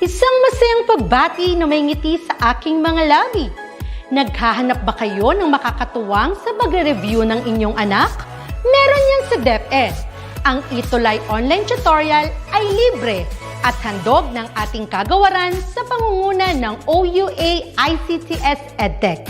Isang masayang pagbati na may ngiti sa aking mga labi. Naghahanap ba kayo ng makakatuwang sa pagre-review ng inyong anak? Meron yan sa DepEd. Ang ETULay online tutorial ay libre at handog ng ating kagawaran sa pangunguna ng OUA ICTS EdTech.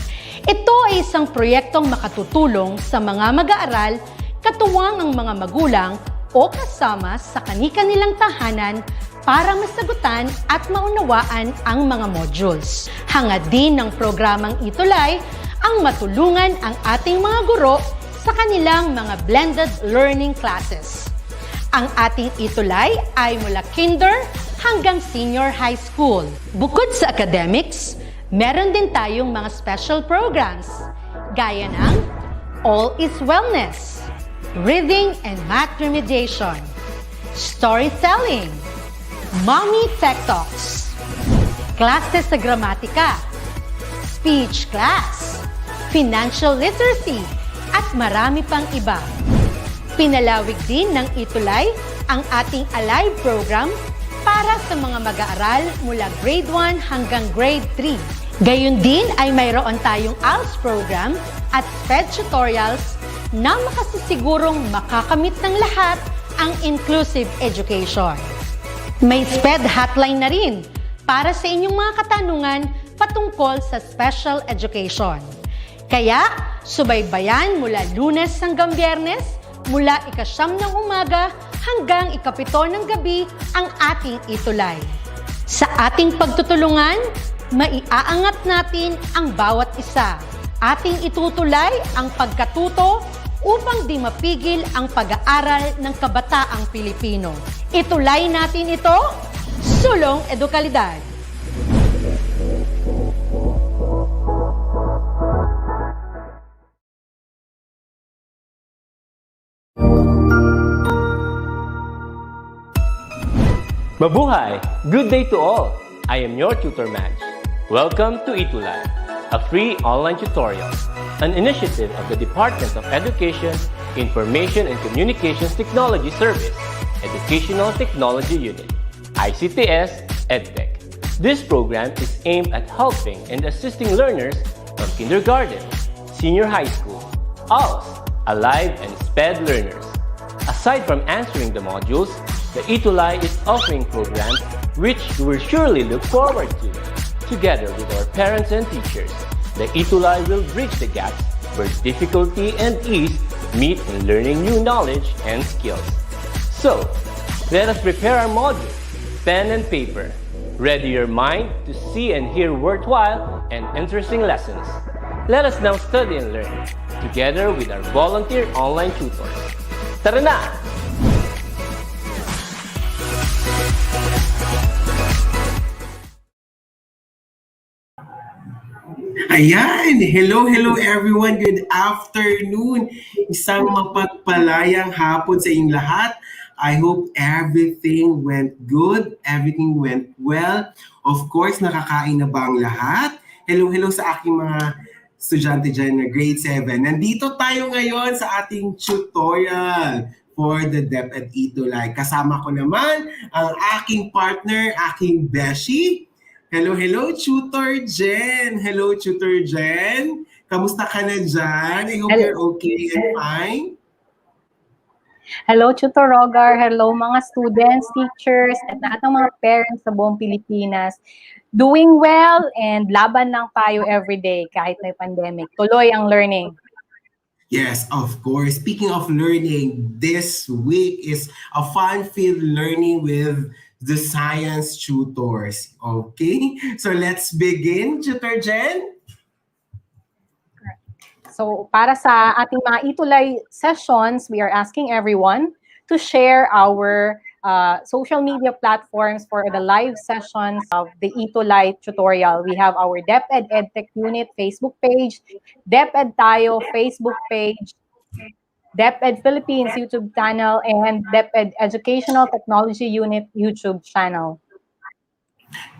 Ito ay isang proyektong makatutulong sa mga mag-aaral, katuwang ang mga magulang o kasama sa kani-kanilang tahanan para masagutan at maunawaan ang mga modules. Hangad din ng programang ETULay ang matulungan ang ating mga guro sa kanilang mga blended learning classes. Ang ating ETULay ay mula kinder hanggang senior high school. Bukod sa academics, meron din tayong mga special programs gaya ng All is Wellness, Reading and Math Remediation, Storytelling, Mommy Tech Talks, Classes sa Gramatika, Speech Class, Financial Literacy, at marami pang iba. Pinalawig din ng ETULay ang ating Alive program para sa mga mag-aaral mula grade 1 hanggang grade 3. Gayun din ay mayroon tayong ALS program at SPED tutorials na makasisigurong makakamit ng lahat ang inclusive education. May SPED hotline na rin para sa inyong mga katanungan patungkol sa special education. Kaya, subaybayan mula Lunes hanggang Biyernes, mula 9:00 ng umaga hanggang 7:00 ng gabi ang ating ETULay. Sa ating pagtutulungan, maiaangat natin ang bawat isa. Ating itutulay ang pagkatuto upang di mapigil ang pag-aaral ng kabataang Pilipino. Itulay natin ito, sulong edukalidad. Mabuhay! Good day to all! I am your tutor Madge. Welcome to ETULay, a free online tutorial, an initiative of the Department of Education, Information and Communications Technology Service, Educational Technology Unit, ICTS EdTech. This program is aimed at helping and assisting learners from kindergarten, senior high school, ALS, Alive, and SPED learners. Aside from answering the modules, the ETULay is offering programs which you will surely look forward to. Together with our parents and teachers, the ETULay will bridge the gaps where difficulty and ease meet in learning new knowledge and skills. So, let us prepare our modules, pen and paper. Ready your mind to see and hear worthwhile and interesting lessons. Let us now study and learn, together with our volunteer online tutors. Tara na! Ayan! Hello everyone! Good afternoon! Isang mapagpalayang hapon sa inyong lahat. I hope everything went good, everything went well. Of course, nakakain na ba ang lahat? Hello sa aking mga estudyante dyan na grade 7. Nandito tayo ngayon sa ating tutorial for the DepEd ETULay. Kasama ko naman ang aking partner, aking beshi. Hello, Tutor Jen. Hello, Tutor Jen. Kamusta ka na dyan? I hope you're okay and fine. Hello, Tutor Rogar. Hello, mga students, teachers, at lahat ng mga parents sa buong Pilipinas. Doing well and laban lang tayo everyday kahit may pandemic. Tuloy ang learning. Yes, of course. Speaking of learning, this week is a fun-filled learning with the science tutors. Okay? So let's begin, Tutor Jen. So para sa ating mga ETULay sessions, we are asking everyone to share our social media platforms for the live sessions of the ETULay tutorial. We have our DepEd EdTech Unit Facebook page, DepEd Tayo Facebook page, DepEd Philippines YouTube channel, and DepEd Educational Technology Unit YouTube channel.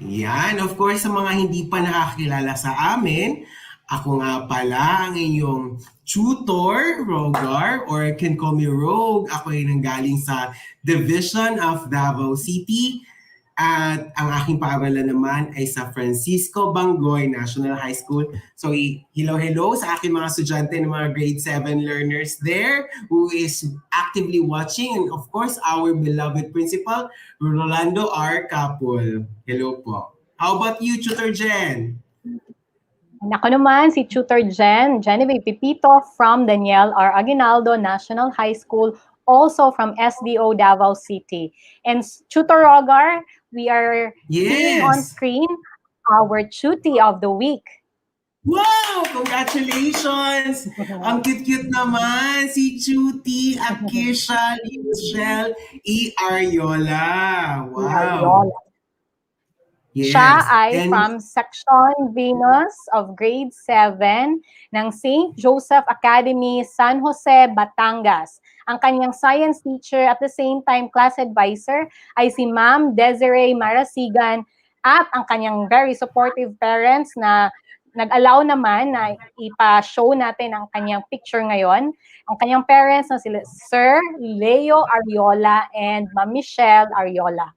Yan, of course, sa mga hindi pa nakakilala sa amin, ako nga pala ang inyong tutor, Rogar, or you can call me Rogue. Ako ay nanggaling sa Division of Davao City, At ang aking paaralan naman ay sa Francisco Bangoy National High School. So hello sa aking mga estudyante ng mga grade 7 learners there who is actively watching, and of course our beloved principal, Rolando R. Capol. Hello po. How about you, Tutor Jen? Ako naman, si Tutor Genevieve Pipito from Daniel R. Aguinaldo National High School, also from SDO Davao City. And Tutor Rogar, we are seeing on Yes. screen our Tuti of the Week. Wow! Congratulations! Ang cute-cute naman si Chuti Akisha Michelle E. Ariola. Wow! Siya Yes. ay And from Section Venus of Grade 7 ng St. Joseph Academy, San Jose, Batangas. Ang kanyang science teacher at the same time class advisor ay si Ma'am Desiree Marasigan at ang kanyang very supportive parents na nag-allow naman na ipa-show natin ang kanyang picture ngayon. Ang kanyang parents na sila Sir Leo Ariola and Ma'am Michelle Ariola.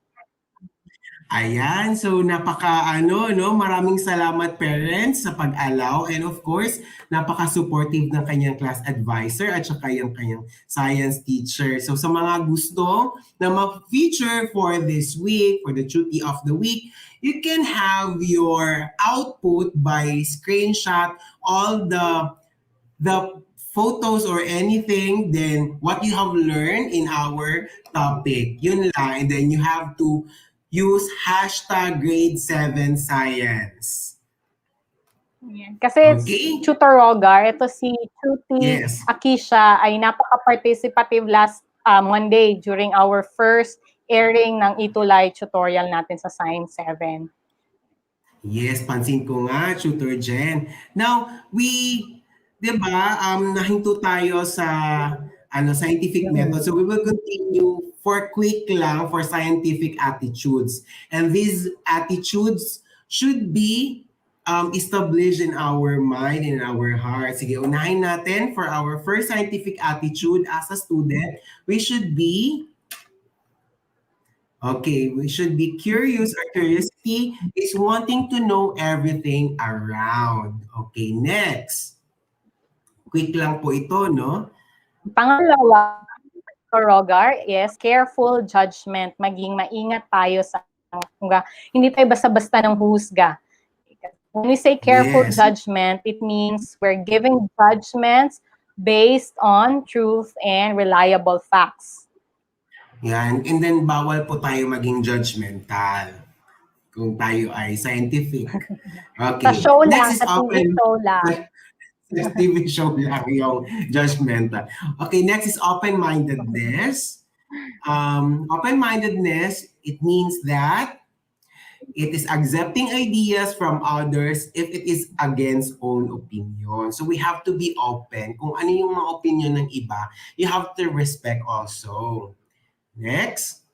ayan, so maraming salamat parents sa pag-allow, and of course, napaka-supportive ng kanyang class advisor at saka yung kanyang science teacher. So sa mga gusto na ma-feature for this week, for the Duty of the Week, you can have your output by screenshot all the photos or anything, then what you have learned in our topic. Yun lang. And then you have to use hashtag grade 7 science. Kasi Okay? Tutor Rogar, ito si Tuti Yes. Akisha ay napaka-participative last Monday during our first airing ng ETULay tutorial natin sa Science 7. Yes, pansin ko nga, Tutor Jen. Now, di ba, nahinto tayo sa scientific method. So we will continue for quick lang for scientific attitudes. And these attitudes should be established in our mind and in our heart. Sige, unahin natin for our first scientific attitude as a student. We should be curious, or curiosity is wanting to know everything around. Okay, next. Quick lang po ito, no? Pangalawa, Tutor Rogar, is careful judgment. Maging maingat tayo sa hindi tayo basta-basta ng husga. When we say careful Yes. judgment, it means we're giving judgments based on truth and reliable facts. Yan. And then, bawal po tayo maging judgmental kung tayo ay scientific. Okay. Sa show lang, Next is sa TV open. show lang. Sa TV show lang yung judgmental. Okay, next is open-mindedness. Open-mindedness, it means that it is accepting ideas from others if it is against own opinion. So we have to be open. Kung ano yung mga opinion ng iba, you have to respect also. Next.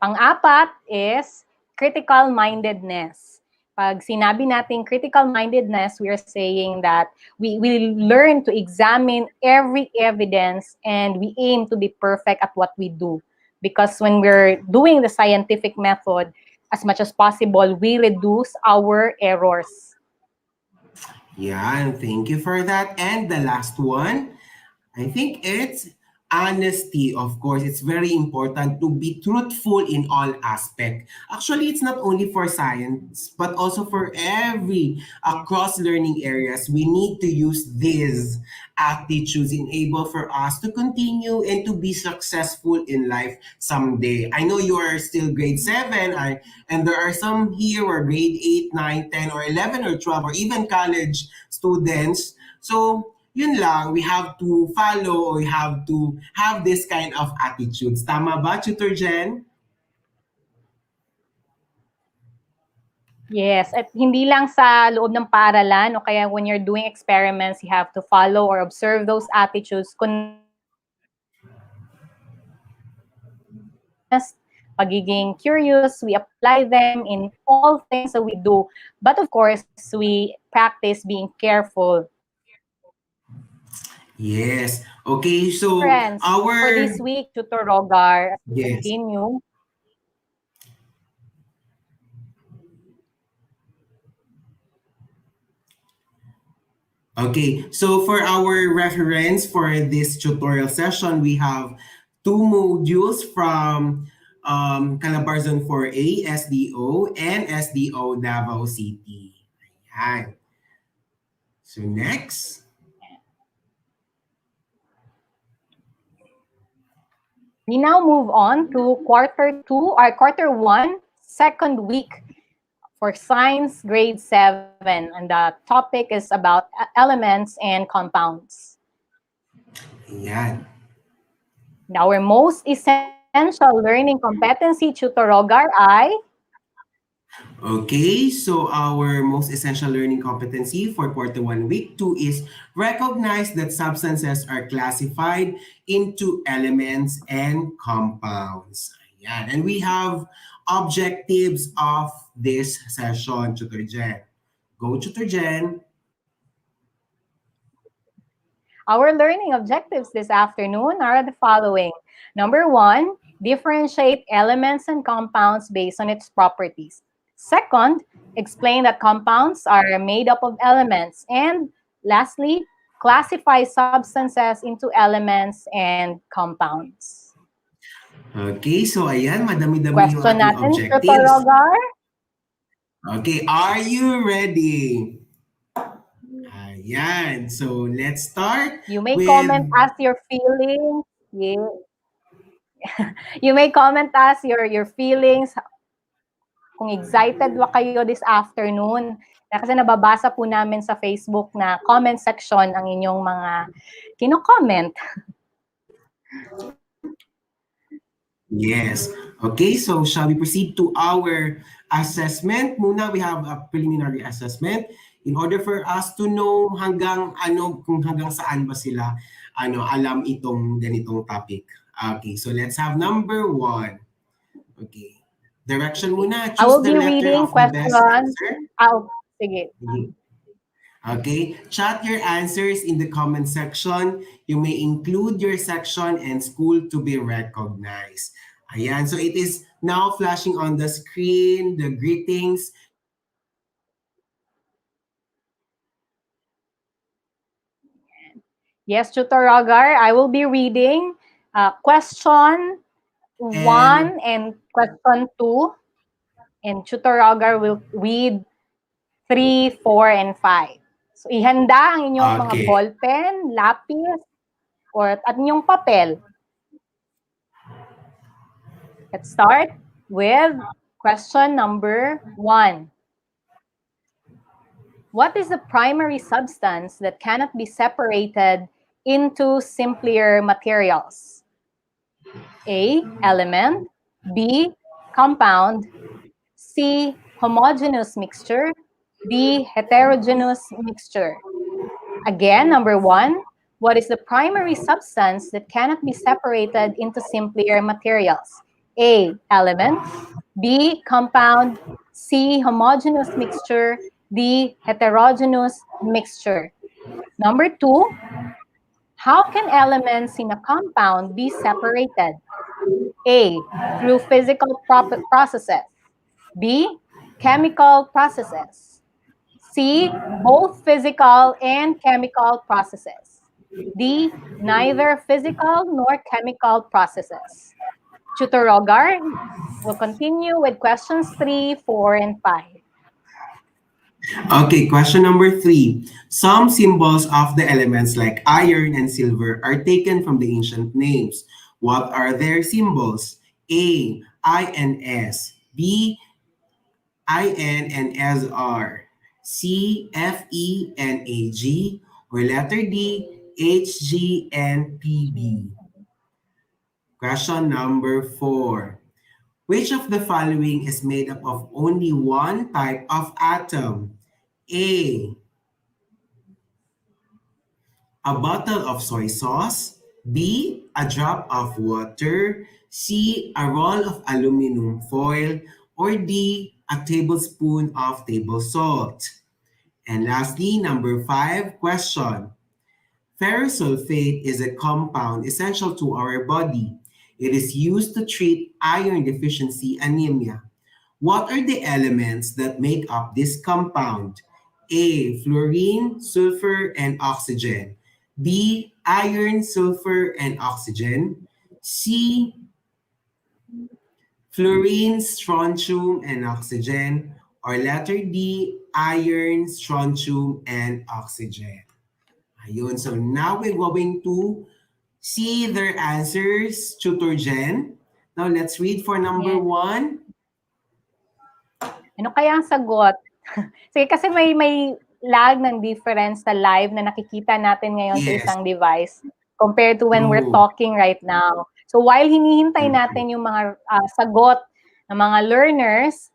Pang-apat is critical mindedness. Pag sinabi natin critical mindedness, we are saying that we learn to examine every evidence and we aim to be perfect at what we do. Because when we're doing the scientific method, as much as possible, we reduce our errors. Yeah, thank you for that. And the last one, I think it's honesty. Of course, it's very important to be truthful in all aspects. Actually, it's not only for science, but also for across learning areas. We need to use these attitudes enable for us to continue and to be successful in life someday. I know you are still grade 7, and there are some here who are grade 8, 9, 10, or 11, or 12, or even college students. So, yun lang, we have to follow, or we have to have this kind of attitudes. Tama ba, Tutor Jen? Yes, at hindi lang sa loob ng paaralan o kaya when you're doing experiments, you have to follow or observe those attitudes. Pagiging curious, we apply them in all things that we do. But of course, we practice being careful. Yes. Okay, so Friends, for this week, Tutor Rogar, as we Yes. continue, Okay, so for our reference for this tutorial session, we have two modules from Calabarzon 4A, SDO, and SDO Davao City. Ayan. So next. We now move on to quarter one, second week for science grade 7, and the topic is about elements and compounds. Ayan. Our most essential learning competency, Tutor ay Okay, so our most essential learning competency for quarter one, week two is recognize that substances are classified into elements and compounds. Ayan. And we have objectives of this session, Tutor Jen. Go, Tutor Jen. Our learning objectives this afternoon are the following. Number 1, differentiate elements and compounds based on its properties. Second, explain that compounds are made up of elements. And lastly, classify substances into elements and compounds. Okay, so ayan, madami-dami yung Question ating natin, Tutor objectives. Rogar? Okay, are you ready? Ayan, so let's start You may with... comment as your feelings. Yeah. You may comment as your feelings, kung excited ba kayo this afternoon. Kasi nababasa po namin sa Facebook na comment section ang inyong mga kino-comment. Yes. Okay, so shall we proceed to our assessment? Muna, we have a preliminary assessment in order for us to know kung hanggang saan ba sila alam itong ganitong topic. Okay, so let's have number 1. Okay. Direction muna. I will Choose the be letter reading of the best question. answer. Sige. Okay, chat your answers in the comment section. You may include your section and school to be recognized. Ayan, so it is now flashing on the screen, the greetings. Yes, Tutor Rogar, I will be reading question 1 and question 2. And Tutor Rogar will read 3, 4, and 5. So, ihanda ang inyong mga Okay. ballpen, lapis, at inyong papel. Let's start with question number 1. What is the primary substance that cannot be separated into simpler materials? A, element. B, compound. C, homogeneous mixture. D, heterogeneous mixture. Again, number 1, what is the primary substance that cannot be separated into simpler materials? A, element. B, compound. C, homogeneous mixture. D, heterogeneous mixture. Number 2, how can elements in a compound be separated? A, through physical processes. B, chemical processes. C, both physical and chemical processes. D, neither physical nor chemical processes. Tutor Rogar will continue with questions 3, 4, and 5. Okay, question number 3. Some symbols of the elements like iron and silver are taken from the ancient names. What are their symbols? A, I and S. B, IN and SR. C, FE and AG. Or letter D, HG and PB. Question number 4. Which of the following is made up of only one type of atom? A bottle of soy sauce. B, a drop of water. C, a roll of aluminum foil. Or D, a tablespoon of table salt. And lastly, number 5 question. Ferrous sulfate is a compound essential to our body. It is used to treat iron deficiency anemia. What are the elements that make up this compound? A, fluorine, sulfur, and oxygen. B, iron, sulfur, and oxygen. C, fluorine, strontium, and oxygen. Or letter D, iron, strontium, and oxygen. Ayun. So now we're going to see their answers, Tutor Jen. Now let's read for number Yes. 1. Ano kaya ang sagot? Sige, kasi may lag ng difference sa live na nakikita natin ngayon sa Yes. isang device compared to when we're True. talking right now. So while hinihintay natin yung mga sagot ng mga learners,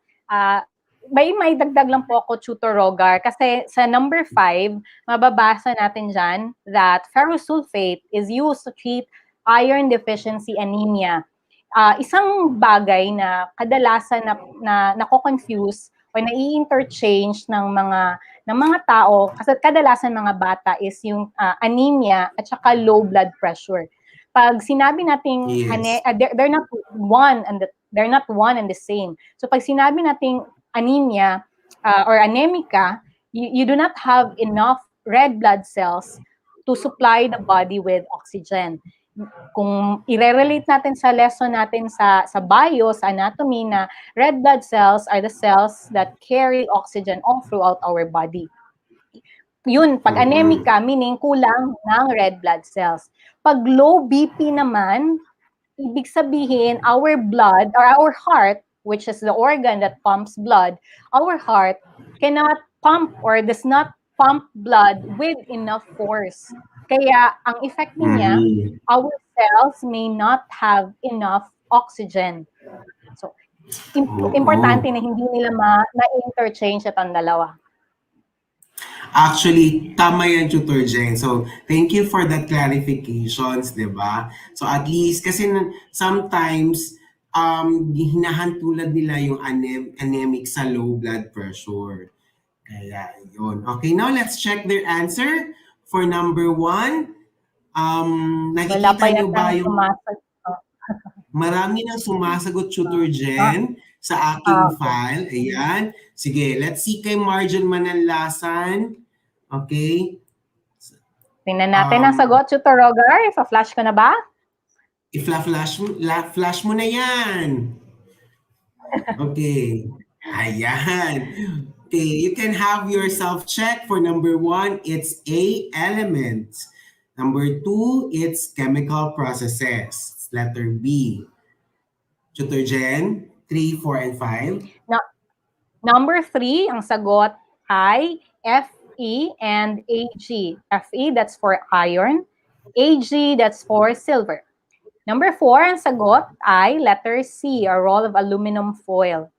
may dagdag lang po ako, Tutor Rogar, kasi sa number 5, mababasa natin dyan that ferrosulfate is used to treat iron deficiency anemia. Isang bagay na kadalasan na nako-confuse o nai-interchange ng mga tao, kasi kadalasan mga bata, is yung anemia at saka low blood pressure. Pag sinabi nating Yes. they're not one and the same. So pag sinabi nating anemia or anemica, you do not have enough red blood cells to supply the body with oxygen. Kung i-relate natin sa lesson natin sa bio, sa anatomy, na red blood cells are the cells that carry oxygen all throughout our body. Yun, pag anemica, meaning kulang ng red blood cells. Pag low BP naman, ibig sabihin our blood or our heart, which is the organ that pumps blood, our heart cannot pump or does not pump blood with enough force. Kaya ang effect niya, our cells may not have enough oxygen. So, importante na hindi nila ma-interchange itong dalawa. Actually, tama yan, Tutor Jen. So, thank you for that clarifications, di ba? So, at least, kasi sometimes, hinahantulad nila yung anemic sa low blood pressure. Kaya, yun. Okay, now let's check their answer for number 1. Nakikita nyo ba yung... Marami nang sumasagot, Tutor Jen, sa aking file. Ayan. Sige, let's see kay Marjan Mananlasan. Okay. Tingnan natin ang sagot, Tutor Rogar. Ipa-flash ko na ba? Flash mo na yan. Okay. Ayan. Okay, you can have your self-check for number 1. It's A, elements. Number 2, it's chemical processes. It's letter B. Tutor Jen, 3, 4, and 5. Number 3, ang sagot ay Fe and Ag. Fe, that's for iron. Ag, that's for silver. Number 4, ang sagot ay letter C, a roll of aluminum foil.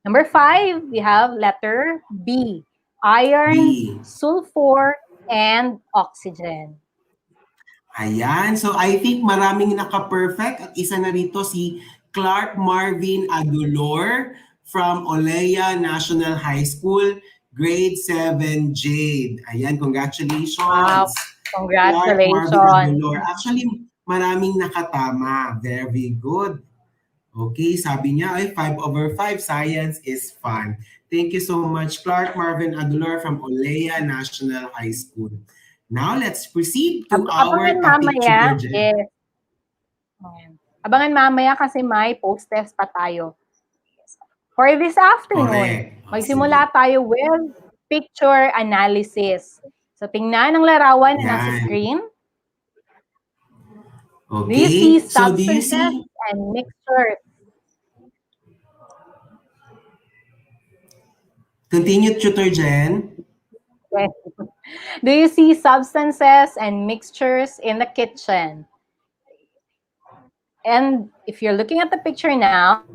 Number 5, we have letter B, iron, sulfur, and oxygen. Ayan. So, I think maraming naka-perfect. At isa na rito si Clark Marvin Adolor from Olea National High School, grade 7, Jade. Ayan, congratulations. Wow, congratulations. Clark Marvin Adolor. Actually, maraming nakatama. Very good. Okay, sabi niya, 5/5, science is fun. Thank you so much, Clark Marvin Adolor from Olea National High School. Now, let's proceed to our topic, Tutor Jen. Yes. Abangan mamaya kasi may post-test pa tayo. For this afternoon, magsimula tayo with picture analysis. So, tingnan ang larawan na nasa screen. Okay. Do you see substances and mixtures? Continue, Tutor Jen. Yes. Do you see substances and mixtures in the kitchen? And if you're looking at the picture now,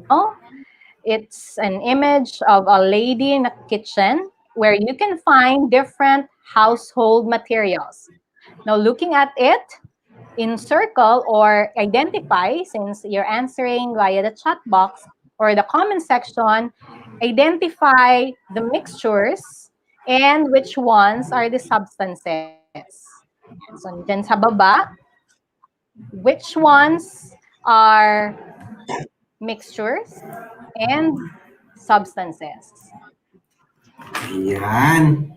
it's an image of a lady in a kitchen where you can find different household materials. Now, looking at it, in circle or identify, since you're answering via the chat box or the comment section, identify the mixtures and which ones are the substances. So, dyan sa baba, which ones are mixtures and substances. Ayan.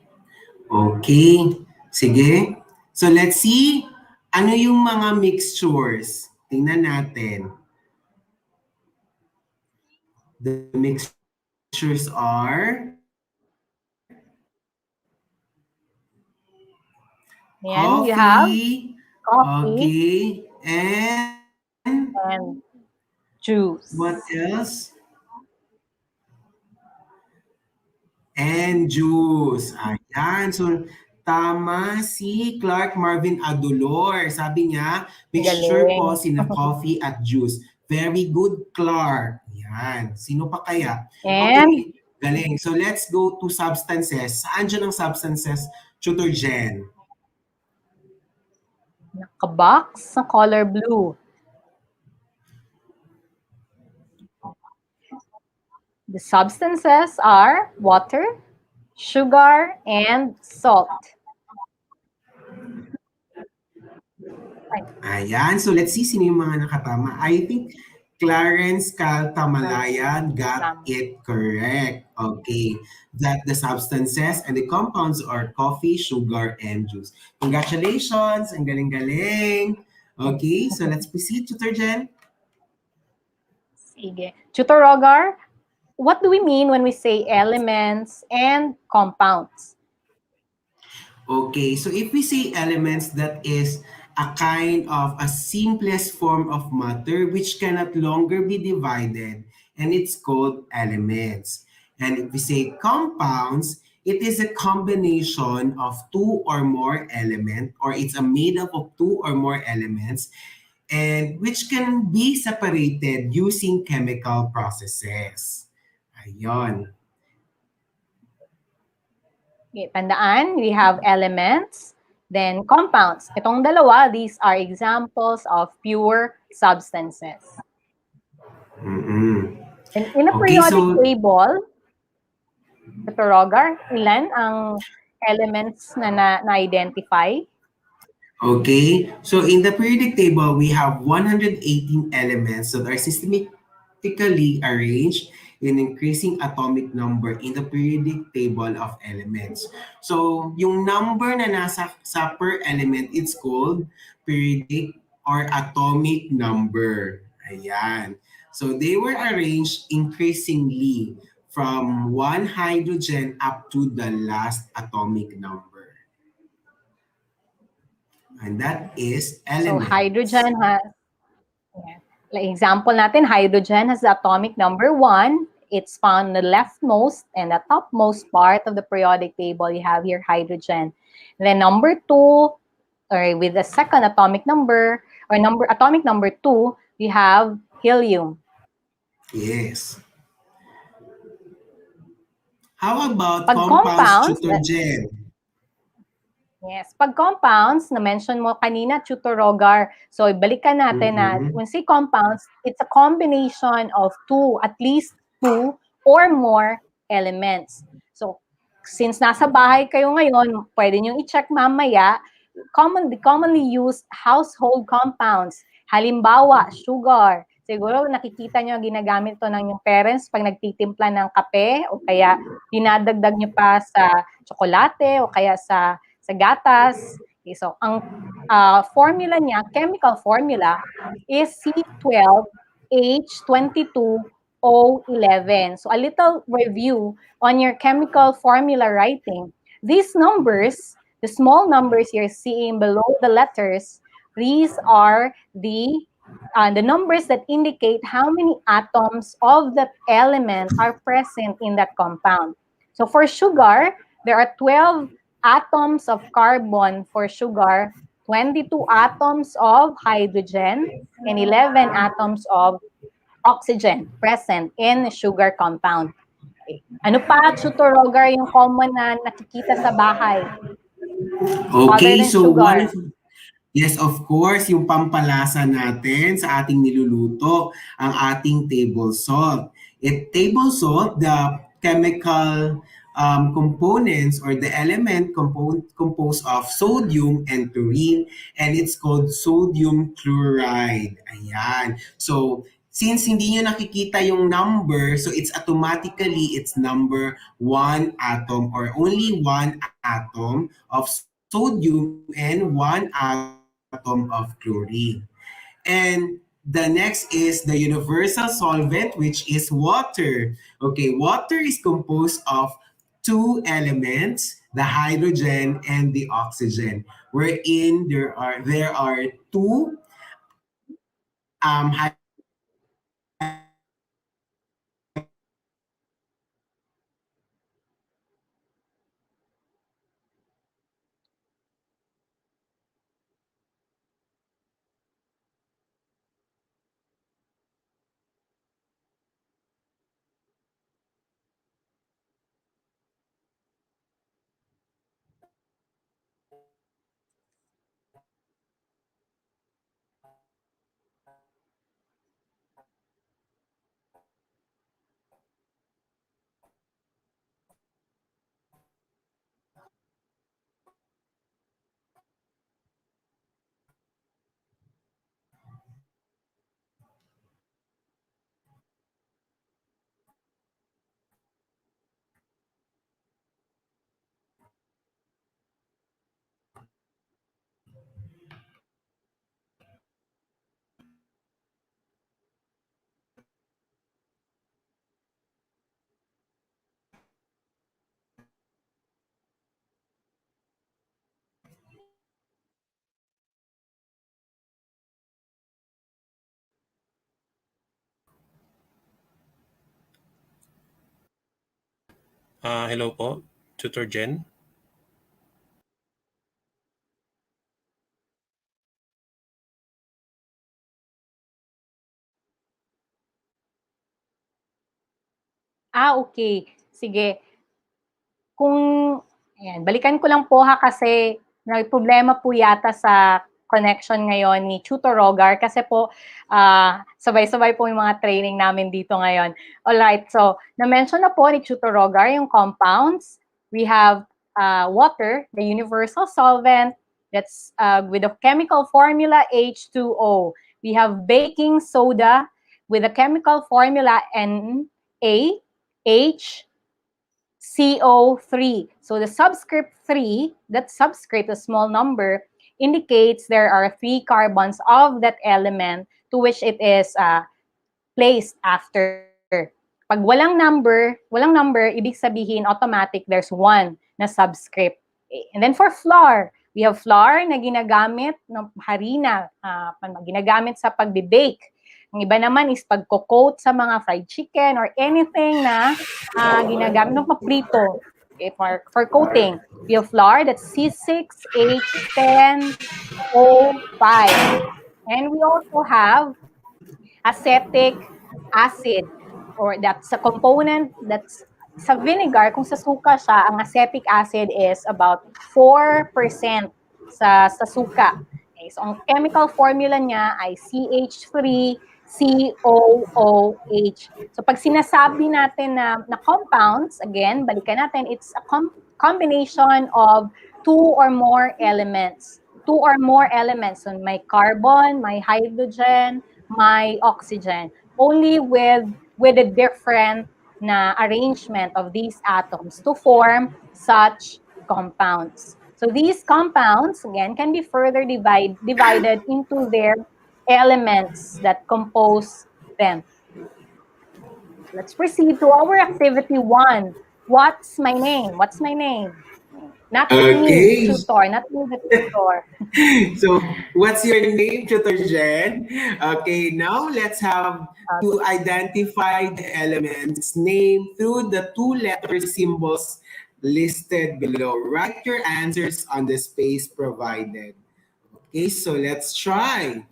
Okay. Sige. So let's see. Ano yung mga mixtures? Tingnan natin. The mixtures are Ayan, you have coffee, coffee okay, and and juice. what else? And juice. Ayan. So, tama si Clark Marvin Adolor. Sabi niya, mixture po Galing. sina coffee at juice. Very good, Clark. Ayan. Sino pa kaya? And Okay, galing. So, let's go to substances. Saan dyan ang substances? Tutor Jen. naka-box sa color blue. The substances are water, sugar, and salt. Ayan. So, let's see sino yung mga nakatama. I think Clarence Cal Tamalayan got it correct. Okay. That the substances and the compounds are coffee, sugar, and juice. Congratulations! Ang galing-galing. Okay. So, let's proceed, Tutor Jen. Sige. Tutor Rogar, what do we mean when we say elements and compounds? Okay, so if we say elements, that is a kind of a simplest form of matter which cannot longer be divided, and it's called elements. And if we say compounds, it is a combination of two or more elements, or it's a made up of two or more elements, and which can be separated using chemical processes. Ayon. Okay, tandaan, we have elements, then compounds. Itong dalawa, these are examples of pure substances. Mm-mm. And in a Okay, periodic so table, Dr. Rogar, ilan ang elements na na-identify? Okay, so in the periodic table, we have 118 elements that are systematically arranged in increasing atomic number in the periodic table of elements. So, yung number na nasa sa per element, it's called periodic or atomic number. Ayan. So, they were arranged increasingly from one hydrogen up to the last atomic number. And that is So elements. hydrogen has, like example natin, hydrogen has the atomic number 1. It's found in the leftmost and the topmost part of the periodic table. You have here hydrogen. Then number 2, or with the second atomic number, or atomic number 2, we have helium. Yes. How about Pag compounds, Tutor Jen? yes, pag compounds, na-mention mo kanina, Tutor Rogar. So, ibalikan natin na when say compounds, it's a combination of at least two or more elements. So, since nasa bahay kayo ngayon, pwede nyo i-check mamaya, commonly used household compounds. Halimbawa, sugar. Siguro nakikita nyo ginagamit to ng yung parents pag nagtitimpla ng kape o kaya dinadagdag nyo pa sa tsokolate o kaya sa gatas. Okay, so, ang formula niya, chemical formula, is C12H22O11. So, a little review on your chemical formula writing. These numbers, the small numbers you're seeing below the letters, these are the numbers that indicate how many atoms of that element are present in that compound. So, for sugar, there are 12 atoms of carbon for sugar, 22 atoms of hydrogen, and 11 atoms of oxygen present in sugar compound. Okay. Ano pa, Tutor Rogar, yung common na nakikita sa bahay? Okay, so sugar. yes, of course, yung pampalasa natin sa ating niluluto, ang ating table salt. Table salt, the chemical components or the element composed of sodium and chlorine, and it's called sodium chloride. Ayan. So, since hindi nyo nakikita yung number, so it's number 1 atom or only 1 atom of sodium and 1 atom of chlorine. And the next is the universal solvent, which is water. Okay, water is composed of two elements, the hydrogen and the oxygen, wherein there are two hydrogen Hello po, Tutor Jen. Okay. Sige. Kung, ayan, balikan ko lang po ha kasi may problema po yata sa connection ngayon ni Tutor Rogar kasi po sabay-sabay po yung mga training namin dito ngayon. Alright, so na-mention na po ni Tutor Rogar yung compounds. We have water, the universal solvent, that's with the chemical formula H2O. We have baking soda with the chemical formula NaHCO3. So the subscript 3, that subscript, a small number, indicates there are 3 carbons of that element to which it is placed after. Pag walang number, ibig sabihin automatic there's 1 na subscript. And then for flour, we have flour na ginagamit ng harina, ginagamit sa pagbe-bake. Ang iba naman is pagko-coat sa mga fried chicken or anything na ginagamit ng paprito. Okay, for coating, we have flour, that's C6H10O5. And we also have acetic acid, or that's a component that's sa vinegar, kung sa suka siya, ang acetic acid is about 4% sa suka. Okay, so ang chemical formula niya ay CH3COOH. So pag sinasabi natin na compounds, again, balikan natin, it's a combination of 2 or more elements. 2 or more elements. So may carbon, may hydrogen, may oxygen. Only with a different na arrangement of these atoms to form such compounds. So these compounds, again, can be further divided into their elements that compose them. Let's proceed to our activity 1. What's my name? What's my name? Not me, tutor, not me, the tutor. So, what's your name, Tutor Jen? Okay, now let's have to identify the element's name through the 2-letter symbols listed below. Write your answers on the space provided. Okay, so let's try.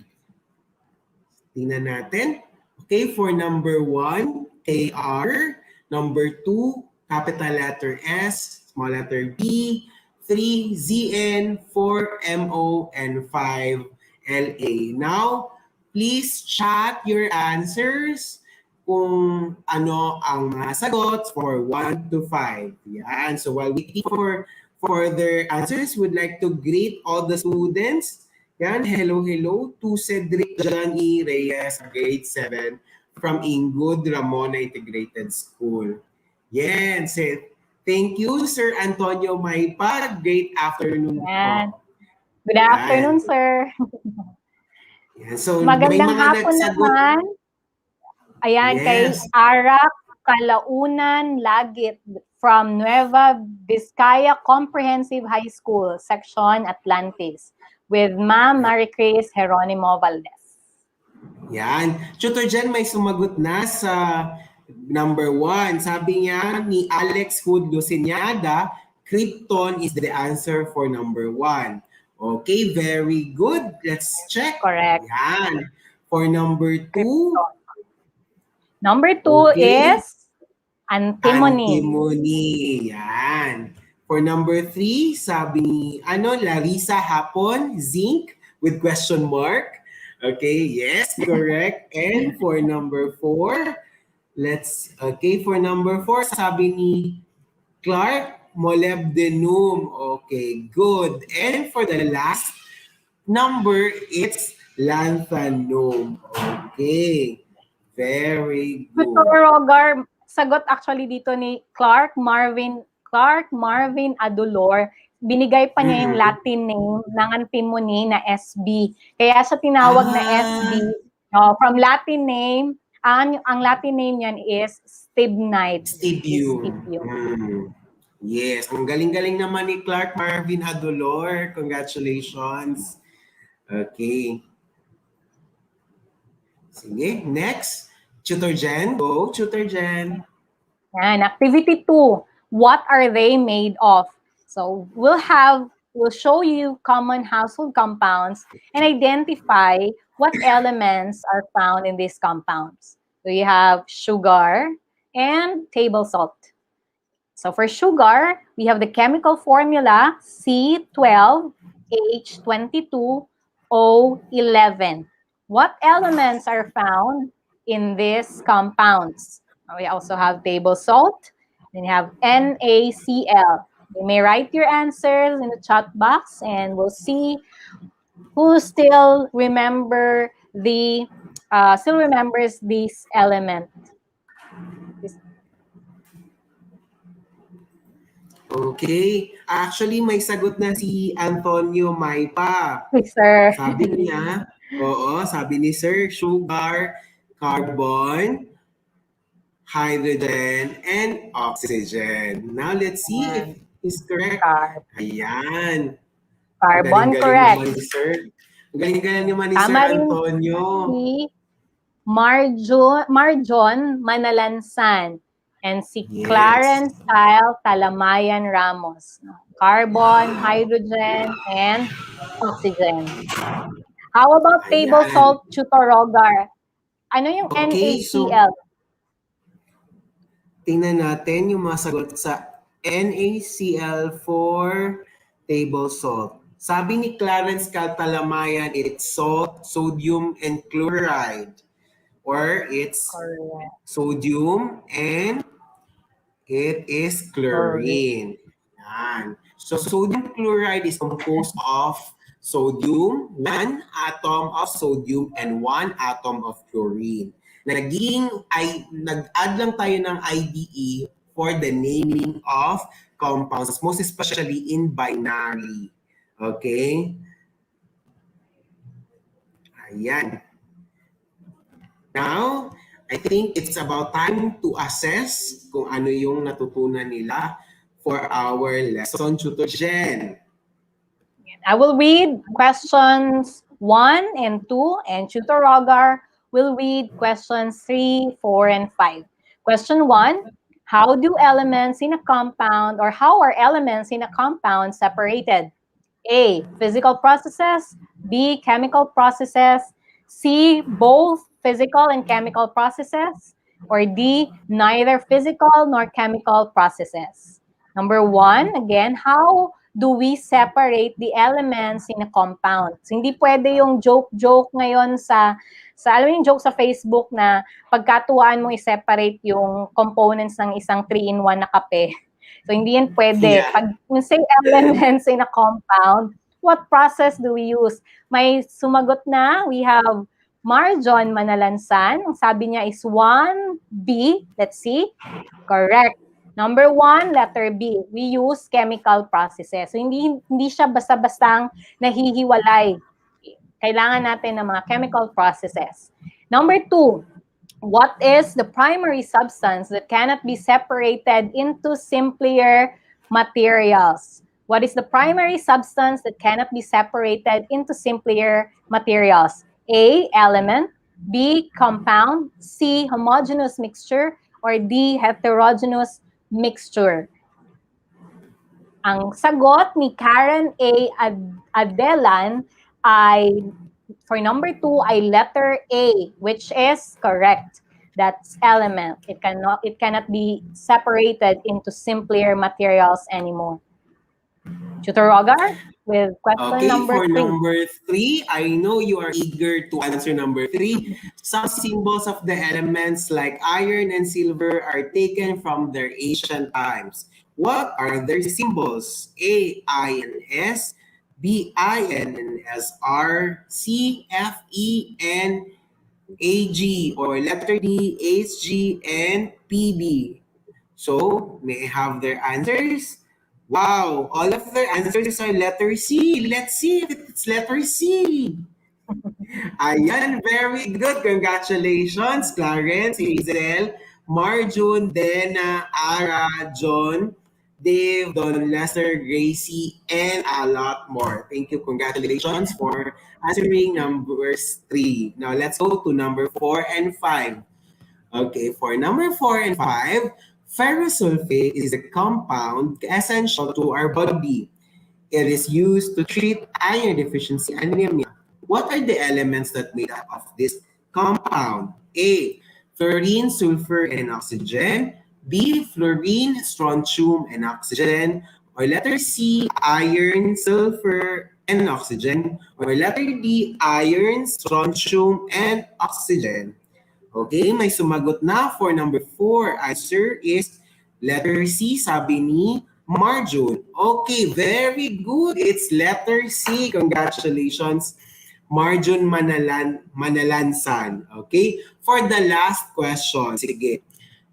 Tingnan natin. Okay, for number 1, KR. Number 2, capital letter S, small letter B. 3, ZN, 4, MO, and 5, LA. Now, please chat your answers kung ano ang mga sagot for 1 to 5. So while waiting for their answers, we'd like to greet all the students Yan, hello, hello to Cedric John E. Reyes, grade 7 from Ingud Ramona Integrated School. Yan, thank you, Sir Antonio Maypa. Great afternoon Yan. po. Good afternoon, sir. Yan. So, may Magandang mga hapon nagsagot. naman. Ayan, kay Yes. Arak Kalaunan Lagit from Nueva Vizcaya Comprehensive High School, Section Atlantis, with Ma'am Maricris Jeronimo Valdez. Yan. Tutor Jen, may sumagot na sa number 1. Sabi niya ni Alex Hood Luciñada, Krypton is the answer for number 1. Okay, very good. Let's check. Correct. Yan. For number 2. Number 2 Okay. is antimony. Antimony. Yan. For number 3, sabi ni Larissa Hapon, zinc with question mark. Okay, yes, correct. And for number 4, for number 4, sabi ni Clark, molybdenum. Okay, good. And for the last number, it's lanthanum. Okay, very good. Tutor Rogar, sagot actually dito ni Clark Marvin Adulor. Binigay pa niya yung Latin name ng antimony na SB. Kaya siya tinawag na SB. From Latin name, ang Latin name niyan is stibnite. Stibium. Yes, ang galing-galing naman ni Clark Marvin Adolor. Congratulations. Okay. Sige, next. Tutor Jen. Go, Tutor Jen. Yan, activity 2. What are they made of? So we'll show you common household compounds and identify what elements are found in these compounds. So you have sugar and table salt. So for sugar, we have the chemical formula C12H22O11. What elements are found in these compounds? We also have table salt, then you have NaCl. You may write your answers in the chat box and we'll see who still remembers this element. Okay. Actually, may sagot na si Antonio Maypa. Sir. Sabi niya, sabi ni Sir, sugar, carbon, hydrogen, and oxygen. Now, let's see if he's correct. Ayan. Carbon, Galing-galing correct. Naman ni Sir. Galing-galing naman ni Sir Tama rin Antonio. Si Marjon Manalansan and si Clarence Kyle Talamayan Ramos. Carbon, hydrogen, and oxygen. How about table salt, Tutor Rogar? Ano yung NaCl? Tingnan natin yung mga sagot sa NaCl for table salt. Sabi ni Clarence Caltalamayan, it's salt, sodium, and chloride. Or it's sodium and it is chlorine. Yan. So sodium chloride is composed of sodium, 1 atom of sodium, and 1 atom of chlorine. Nag-add lang tayo ng IDE for the naming of compounds, most especially in binary. Okay? Ayan. Now, I think it's about time to assess kung ano yung natutunan nila for our lesson, Tutor Jen. I will read questions 1 and 2, and Tutor Rogar will read questions 3, 4, and 5. Question 1, how do elements in a compound, or how are elements in a compound separated? A, physical processes, B, chemical processes, C, both physical and chemical processes, or D, neither physical nor chemical processes. Number 1, again, how do we separate the elements in a compound? So, hindi pwede yung joke ngayon alam mo yung joke sa Facebook na pagkatuwaan mo i-separate yung components ng isang 3-in-1 na kape. So, hindi yan pwede. Yeah. Pag you say elements in a compound, what process do we use? May sumagot na. We have Marjon Manalansan. Ang sabi niya is 1B. Let's see. Correct. Number 1, letter B. We use chemical processes. So, hindi siya basta-bastang nahihiwalay. Kailangan natin ng mga chemical processes. Number 2, what is the primary substance that cannot be separated into simpler materials? What is the primary substance that cannot be separated into simpler materials? A, element, B, compound, C, homogeneous mixture, or D, heterogeneous mixture. Ang sagot ni Karen A. Adelan ay, for number 2, ay letter A, which is correct. That's element. It cannot be separated into simpler materials anymore. Tutor Rogar, with question number 3. For number 3, I know you are eager to answer number 3. Some symbols of the elements like iron and silver are taken from their ancient times. What are their symbols? A, I, and S, B, I, N, and S, R, C, F, E, N, A, G, or letter D, H, G, and P, B. So, may I have their answers? Wow, all of their answers are letter C. Let's see if it's letter C. Ayan, very good. Congratulations, Clarence, Hazel, Marjun, Dena, Ara, John, Dave, Don, Lester, Gracie, and a lot more. Thank you. Congratulations for answering numbers 3. Now, let's go to number 4 and 5. Okay, for number 4 and 5, ferrous sulfate is a compound essential to our body. It is used to treat iron deficiency anemia. What are the elements that made up of this compound? A, fluorine, sulfur, and oxygen. B, fluorine, strontium, and oxygen. Or letter C, iron, sulfur, and oxygen. Or letter D, iron, strontium, and oxygen. Okay, may sumagot na for number 4. Answer is letter C, sabi ni Marjun. Okay, very good. It's letter C. Congratulations, Marjun Manalansan. Okay, for the last question, sige.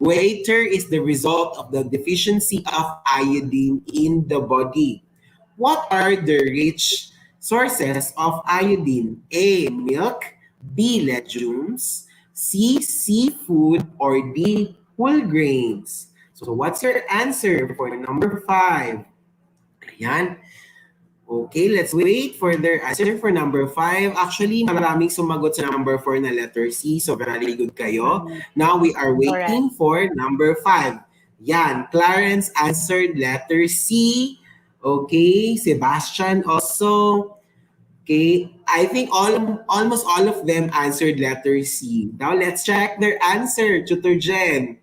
Waiter is the result of the deficiency of iodine in the body. What are the rich sources of iodine? A, milk, B, legumes, C, seafood, or D, whole grains. So what's your answer for number 5? Ayan. Okay, let's wait for their answer for number 5. Actually, maraming sumagot sa number 4 na letter C. So very good kayo. Now we are waiting for number 5. Yan, Clarence answered letter C. Okay, Sebastian also. Okay, I think almost all of them answered letter C. Now let's check their answer, Tutor Jen.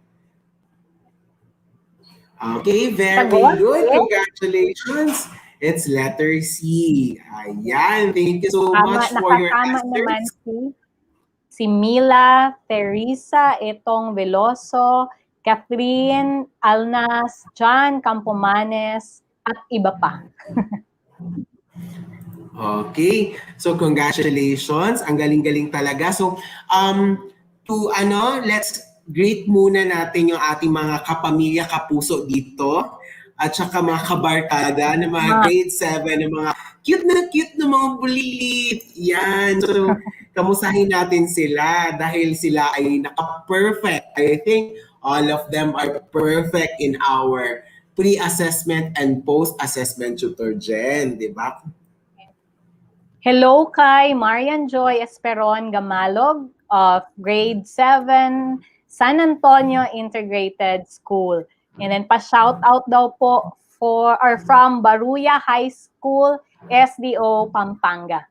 Okay, very good. Congratulations. It's letter C. Ayan, thank you so much for your answers. Naman si Mila, Teresa, Etong Veloso, Catherine, Alnas, John Campomanes, at iba pa. Okay. So congratulations. Ang galing-galing talaga. So let's greet muna natin yung ating mga kapamilya, kapuso dito. At saka mga kabarkada ng mga grade 7, ng mga cute na mga bulilit. Yan. So kamusahin natin sila dahil sila ay naka-perfect. I think all of them are perfect in our pre-assessment and post-assessment, Tutor Jen, di ba? Hello kay Marian Joy Esperon Gamalog of grade 7, San Antonio Integrated School. And then pa-shout out daw po from Baruya High School, SDO, Pampanga.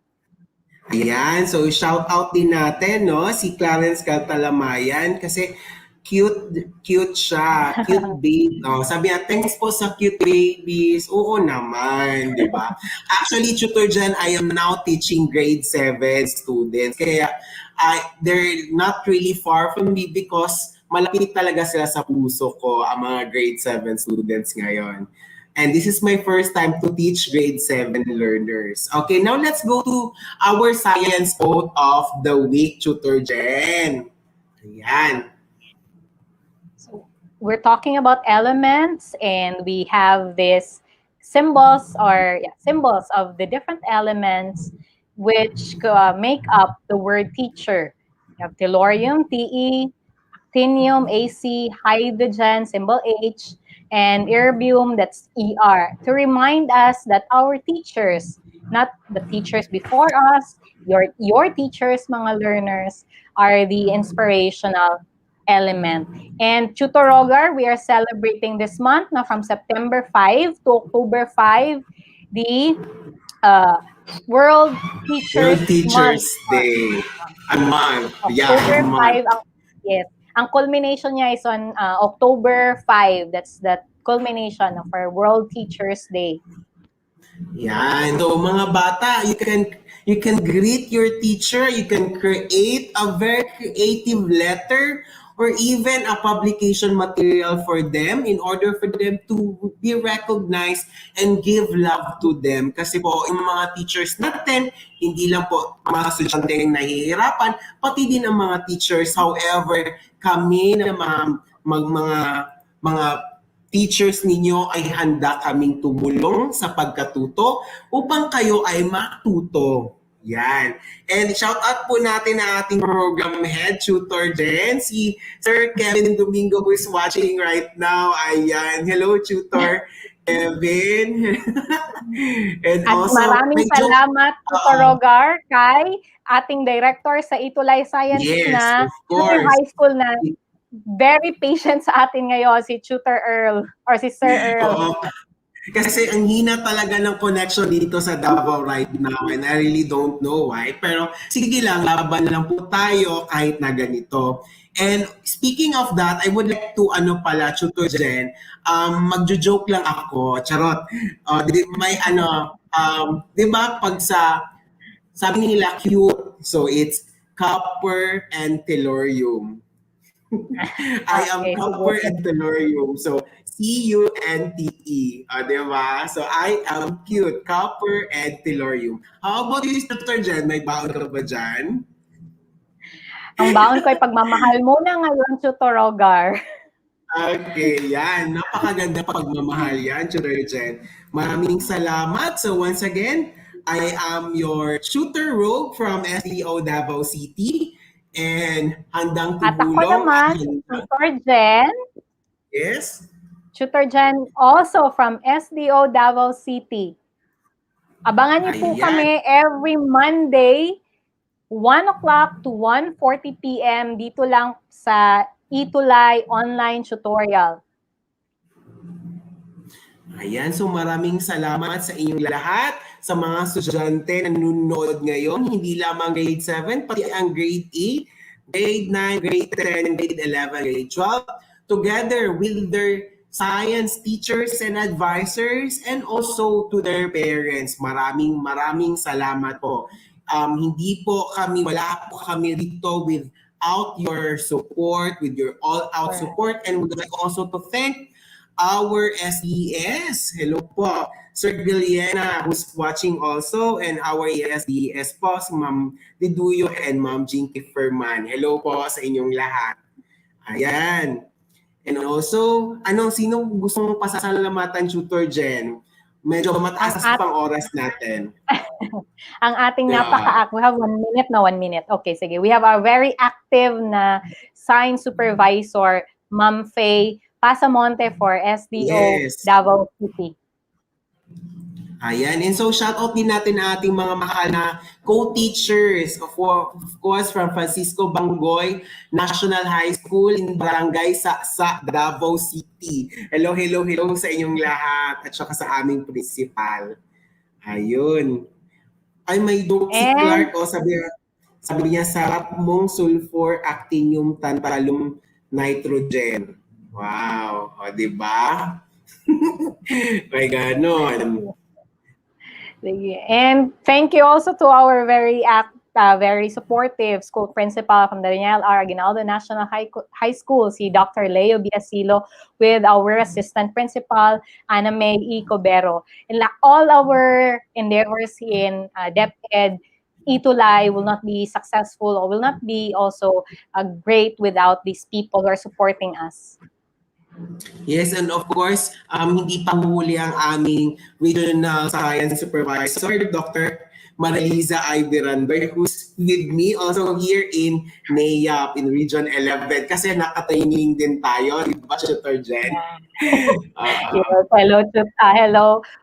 Ayan, so shout out din natin, no, si Clarence Caltalamayan kasi cute siya, cute babe. Oh, sabi niya, thanks po sa cute babies. Oo naman, di ba? Actually, Tutor Jen, I am now teaching grade 7 students. Kaya they're not really far from me because malapit talaga sila sa puso ko, ang mga grade 7 students ngayon. And this is my first time to teach grade 7 learners. Okay, now let's go to our science quote of the week, Tutor Jen. Ayan. So we're talking about elements, and we have these symbols symbols of the different elements which make up the word teacher. You have tellurium, Te, actinium, Ac, hydrogen, symbol H, and erbium, that's Er, to remind us that our teachers, not the teachers before us, your teachers, mga learners, are the inspirational element. And Tutor Rogar, we are celebrating this month now from September 5 to October 5, the uh, World World Teachers Month. Teachers Day. A month. Yeah, a October month. 5, yes. Ang culmination niya is on October 5. That's the culmination of our World Teachers Day. Yan. So mga bata, you can greet your teacher, you can create a very creative letter or even a publication material for them in order for them to be recognized and give love to them. Kasi po, yung mga teachers natin, hindi lang po mga estudyante yung nahihirapan, pati din ang mga teachers. However, kami na mga teachers ninyo ay handa kaming tumulong sa pagkatuto upang kayo ay matuto. Yan. And shout out po natin ang ating program head, Tutor Jen, si Sir Kevin Domingo who is watching right now. Ayan. Hello, Tutor Kevin. And At also, maraming salamat, Tutor Rogar, kay ating director sa ETULay Sciences yes, na of Junior course. High School na very patient sa atin ngayon, si Tutor Earl or si Sir Earl. Oo. Kasi ang hina talaga ng connection dito sa Davao right now and I really don't know why. Pero sige lang, laban lang po tayo kahit na ganito. And speaking of that, I would like to Tutor Jen, magjo-joke lang ako, charot. May di ba pag sabi nila cute, so it's copper and tellurium. I am copper and tellurium. So, C-U-N-T-E. Diba? So, I am cute. Copper and tellurium. How about you, Dr. Jen? May baon ka ba dyan? Ang baon ko ay pagmamahal muna ngayon, Tutor Rogar. Okay, yan. Napakaganda pagmamahal yan, Tutor Jen. Maraming salamat. So, once again, I am your Tutor Rogue from SDO Davao City. And handang tumulong. At ako naman, Tutor Jen. Yes? Tutor Jen, also from SDO Davao City. Abangan niyo po kami every Monday, 1 o'clock to 1:40 p.m. dito lang sa ETULay online tutorial. Ayan, so maraming salamat sa inyong lahat, sa mga estudyante na nanonood ngayon, hindi lamang grade 7, pati ang grade 8, grade 9, grade 10, grade 11, grade 12, together with their science teachers and advisors and also to their parents. Maraming salamat po. Wala po kami dito without your support, with your all-out support, and would like also to thank our SES. Hello po, Sir Giliana, who's watching also, and our SES po, si Ma'am Diduyo and Ma'am Jinky Ferman. Hello po sa inyong lahat. Ayan. And also, sino gusto mong pasasalamatan, Tutor Jen? Medyo mataas pang oras natin. Ang ating we have 1 minute na 1 minute. Okay, sige. We have our very active na science supervisor, Ma'am Faye Pasamonte for SDO Davao City. Ayan. And so, shout out din natin ating mga mahal na co-teachers, of course, from Francisco Bangoy National High School in Barangay Saksa, Davao City. Hello sa inyong lahat at saka sa aming principal. Ayun. Ay, may joke si Clark. Sabi niya, sarap mong sulfur, actinium, tantalum, nitrogen. Wow. O, diba? May ganon. And thank you also to our very very supportive school principal from the Daniel R. Aguinaldo National High School, si Dr. Leo Biasilo, with our assistant principal, Ana May E. Cobero. And all our endeavors in DepEd, ETULay will not be successful or will not be also great without these people who are supporting us. Yes, and of course, hindi pa huli ang aming Regional Science Supervisor, Dr. Maraliza Iberandoy, who's with me also here in NAYAP in Region 11 kasi nakatraining din tayo, di ba, Tutor Jen? Yes, hello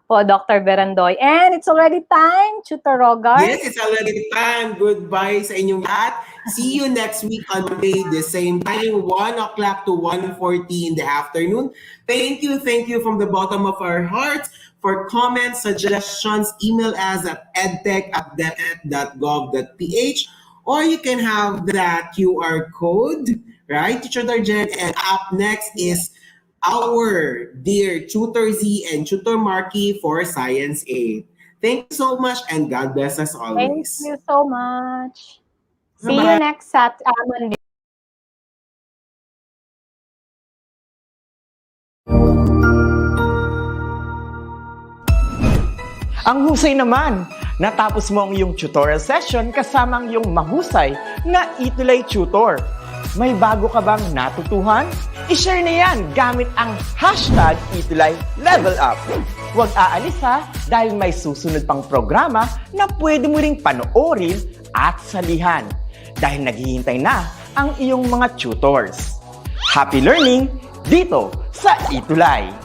po, Dr. Berandoy. And it's already time, Tutor Rogar. Yes, it's already time. Goodbye sa inyong lahat. See you next week on Monday, the same time, 1 o'clock to 1:40 in the afternoon. Thank you from the bottom of our hearts. For comments, suggestions, email us at edtech@deped.gov.ph, or you can have that QR code, right, Teacher Darjen? And up next is our dear Tutor Z and Tutor Marky for Science 8. Thank you so much and God bless us always. Thank you so much. See Bye-bye. you next Monday. Ang husay naman! Natapos mo ang iyong tutorial session kasama ang iyong mahusay na ETULay tutor. May bago ka bang natutuhan? I-share na yan gamit ang hashtag #ETULayLevelUp. Huwag aalis ha, dahil may susunod pang programa na pwede mo ring panoorin at salihan. Dahil naghihintay na ang iyong mga tutors. Happy learning dito sa ETULay!